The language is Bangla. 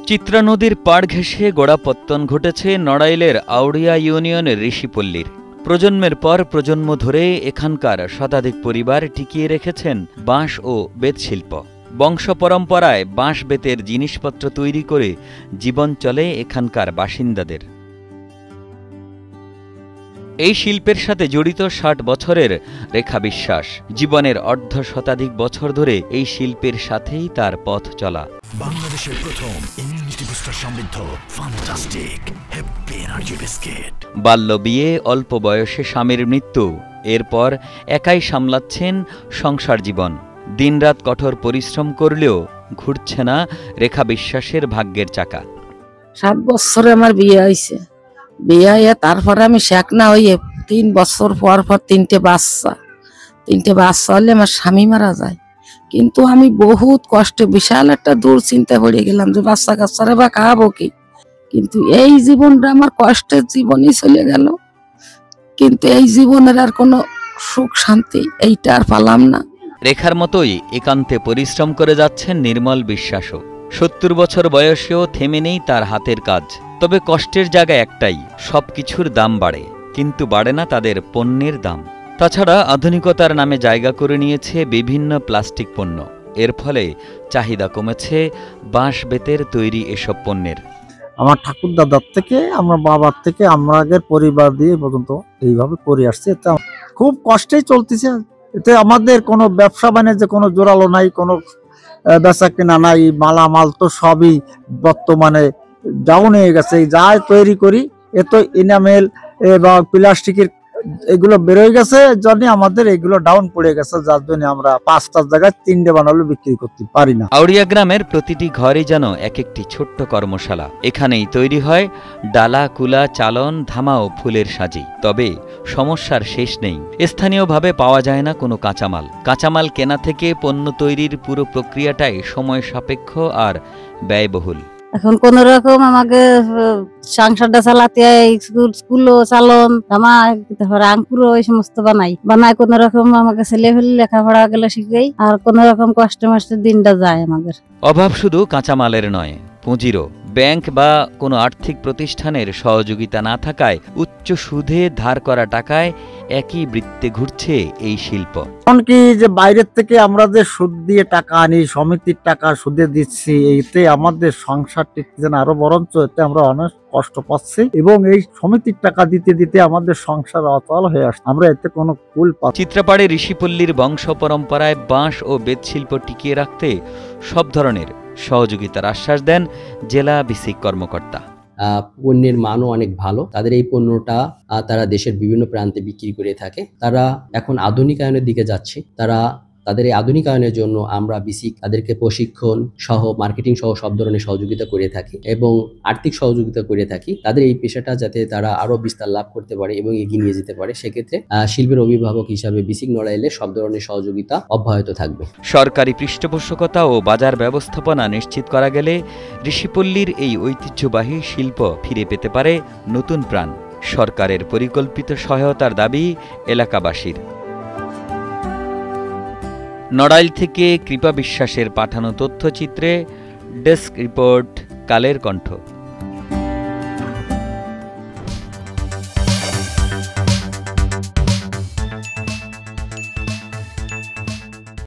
চিত্রা নদীর পাড় ঘেঁষে গোড়াপত্তন ঘটেছে নড়াইলের আউড়িয়া ইউনিয়নের ঋষিপল্লীর। প্রজন্মের পর প্রজন্ম ধরে এখানকার শতাধিক পরিবার টিকিয়ে রেখেছেন বাঁশ ও বেতশিল্প। বংশ পরম্পরায় বাঁশ বেতের জিনিসপত্র তৈরি করে জীবন চলে এখানকার বাসিন্দাদের। এই শিল্পের সাথে জড়িত ৬০ বছরের রেখা বিশ্বাস। জীবনের অর্ধ শতাধিক বছর ধরে এই শিল্পের সাথেই তার পথ চলা। বাংলাদেশের প্রথম ইমিউনিটি বুস্টার সমৃদ্ধ ফ্যান্টাস্টিক হ্যাপি এনার্জি বিস্কিট। বাল্য বিয়ে, অল্প বয়সে স্বামীর মৃত্যু, এরপর একাই সামলাচ্ছেন সংসার জীবন। দিনরাত কঠোর পরিশ্রম করলেও ঘুরছে না রেখা বিশ্বাসের ভাগ্যের চাকা। ৭ বছরে আমার বিয়ে হয়েছে। বিয়ে হয়ে তারপরে আমি শেখ না হইয়ে ৩ বছর পর তিনটে বাচ্চা হলে আমার স্বামী মারা যায়। কিন্তু আমি বহুত কষ্টে বিশাল একটা দুশ্চিন্তা পড়ে গেলাম যে বাচ্চা কাচ্চারা বা খাবো কি। কিন্তু এই জীবনটা আমার কষ্টের জীবনই চলে গেল। কিন্তু এই জীবনের আর কোনো সুখ শান্তি এইটা আর পালাম না। রেখার মতোই একান্তে পরিশ্রম করে যাচ্ছেন নির্মল বিশ্বাসও। ৭০ বছর বয়সেও থেমে নেই তার হাতের কাজ। তবে কষ্টের জায়গা একটাই, সবকিছুর দাম বাড়ে, কিন্তু বাড়ে না তাদের পণ্যের দাম। তাছাড়া আধুনিকতার নামে জায়গা করে নিয়েছে বিভিন্ন প্লাস্টিক পণ্য। এর ফলে চাহিদা কমেছে বাঁশ বেতের তৈরি এসব পণ্যের। আমার ঠাকুর দাদার থেকে, আমার বাবার থেকে, আমরা আগের পরিবার দিয়ে পর্যন্ত এইভাবে করে আসছে। এতে খুব কষ্টেই চলতেছে। এতে আমাদের কোনো ব্যবসা বাণিজ্য কোনো জোরালো নাই, কোনো বেচা কেনা নাই। মালামাল তো সবই বর্তমানে ডাউন হয়ে গেছে। যাই তৈরি করি এ তো ইনামেল বা প্লাস্টিকের এগুলো বেরোয় গেছে, এর জন্য আমাদের এগুলো ডাউন পড়ে গেছে, যার জন্য আমরা ৫টার জায়গায় ৩টে বানালে বিক্রি করতে পারি না। আউড়িয়া গ্রামের প্রতিটি ঘরে যেন এক একটি ছোট্ট কর্মশালা। এখানেই তৈরি হয় ডালা, কুলা, চালন, ধামা ও ফুলের সাজি। তবে সমস্যার শেষ নেই, স্থানীয়ভাবে পাওয়া যায় না কোনো কাঁচামাল কেনা থেকে পণ্য তৈরির পুরো প্রক্রিয়াটাই সময় সাপেক্ষ আর ব্যয়বহুল। এখন কোন রকম আমাকে সংসারটা চালাতে হয়। স্কুলও চালন, জামা, আঙ্কুরও এই সমস্ত বানাই কোন রকম আমাকে ছেলে ফেলে লেখাপড়া গেলে শিখেই। আর কোন রকম কষ্টে মষ্টে দিনটা যায় আমাদের। অভাব শুধু কাঁচামালের নয়, পুঁজিরও। ব্যাংক বা কোনো আর্থিক প্রতিষ্ঠানের সহযোগিতা না থাকায় উচ্চ সুদে ধার করা টাকায় একই বৃত্তে ঘুরছে এই শিল্প। এমনকি যে বাইরের থেকে আমরা যে সুদ দিয়ে টাকা আনি, সমিতির টাকা সুদে দিচ্ছি, এতে আমাদের সংসার টিকছে না, আরো বরঞ্চ এতে আমরা অনেক কষ্ট পাচ্ছি। এবং এই সমিতির টাকা দিতে দিতে আমাদের সংসার অচল হয়ে আসছে, আমরা এতে কোনো কুল পাচ্ছি। চিত্রাপাড়ের ঋষিপল্লীর বংশ পরম্পরায় বাঁশ ও বেতশিল্প টিকিয়ে রাখতে সব ধরনের সহযোগিতার আশ্বাস দেন জেলা বিসিক কর্মকর্তা। পণ্যের মানও অনেক ভালো। তাদের এই পণ্যটা তারা দেশের বিভিন্ন প্রান্তে বিক্রি করে থাকে। তারা এখন আধুনিকায়নের দিকে যাচ্ছে। তাদের এই আধুনিকায়নের জন্য আমরা বিসিক তাদেরকে প্রশিক্ষণ সহ, মার্কেটিং সহ সব ধরনের সহযোগিতা করে থাকি এবং আর্থিক সহযোগিতা করে থাকি। তাদের এই পেশাটা যাতে তারা আরো বিস্তার লাভ করতে পারে এবং এগিয়ে নিয়ে যেতে পারে, সেক্ষেত্রে শিল্পের অভিভাবক হিসাবে বিসিক নড়াইলে সব ধরনের সহযোগিতা অব্যাহত থাকবে। সরকারি পৃষ্ঠপোষকতা ও বাজার ব্যবস্থাপনা নিশ্চিত করা গেলে ঋষিপল্লীর এই ঐতিহ্যবাহী শিল্প ফিরে পেতে পারে নতুন প্রাণ। সরকারের পরিকল্পিত সহায়তার দাবি এলাকাবাসীর। নড়াইল থেকে কৃপা বিশ্বাসের পাঠানো তথ্যচিত্রে ডেস্ক রিপোর্ট, কালের কণ্ঠ।